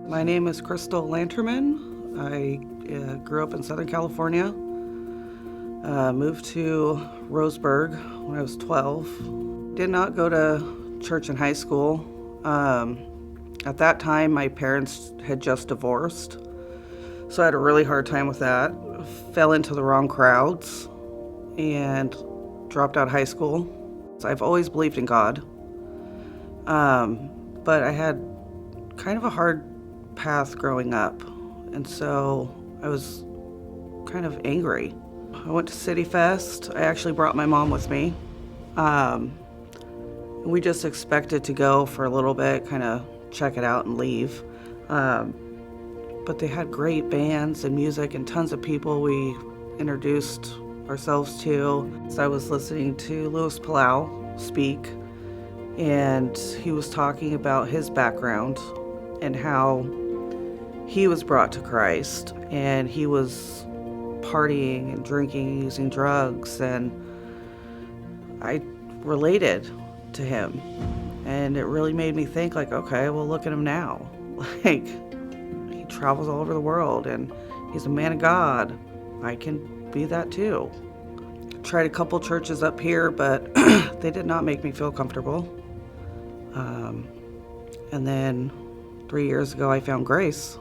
My name is Krystal Lanterman. I grew up in Southern California. Moved to Roseburg when I was 12. Did not go to church in high school. At that time, my parents had just divorced, so I had a really hard time with that. Fell into the wrong crowds and dropped out of high school. So I've always believed in God, but I had kind of a hard path growing up, and so I was kind of angry. I went to City Fest. I actually brought my mom with me. We just expected to go for a little bit, kind of check it out and leave. But they had great bands and music and tons of people we introduced ourselves to. So I was listening to Louis Palau speak, and he was talking about his background and how he was brought to Christ, and he was partying and drinking and using drugs, and I related to him, and it really made me think, like, okay, well, look at him now. Like, he travels all over the world, and he's a man of God. I can be that too. Tried a couple churches up here, but they did not make me feel comfortable. And then 3 years ago, I found Grace.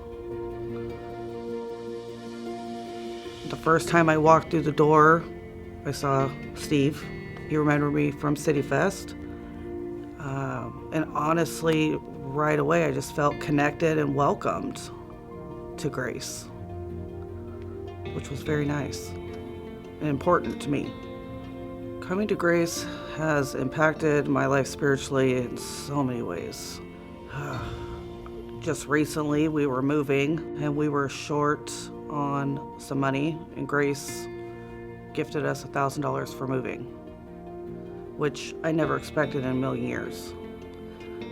The first time I walked through the door, I saw Steve. He remembered me from City Fest. And honestly, right away, I just felt connected and welcomed to Grace, which was very nice and important to me. Coming to Grace has impacted my life spiritually in so many ways. Just recently, we were moving and we were short on some money, and Grace gifted us $1,000 for moving, which I never expected in a million years.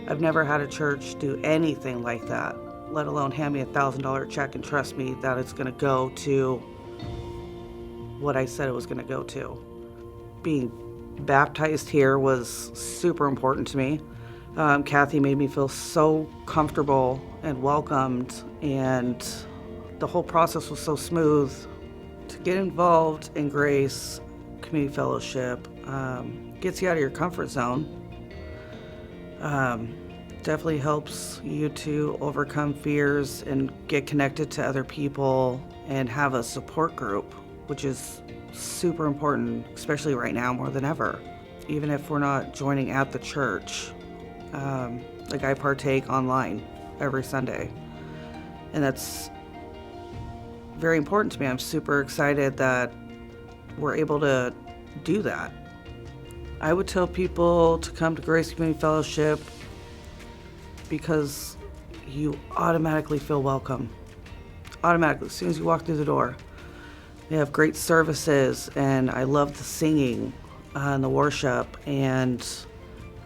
I've never had a church do anything like that, let alone hand me a $1,000 check and trust me that it's going to go to what I said it was going to go to. Being baptized here was super important to me. Kathy made me feel so comfortable and welcomed, and the whole process was so smooth. To get involved in Grace Community Fellowship gets you out of your comfort zone. Definitely helps you to overcome fears and get connected to other people and have a support group, which is super important, especially right now more than ever. Even if we're not joining at the church, like I partake online every Sunday, and that's very important to me. I'm super excited that we're able to do that. I would tell people to come to Grace Community Fellowship because you automatically feel welcome. Automatically, as soon as you walk through the door. They have great services, and I love the singing and the worship and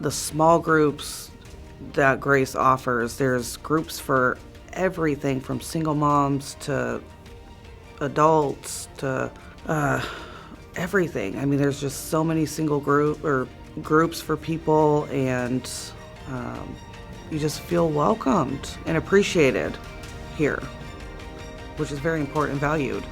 the small groups that Grace offers. There's groups for everything from single moms to adults to everything. I mean, there's just so many groups for people, and you just feel welcomed and appreciated here, which is very important and valued.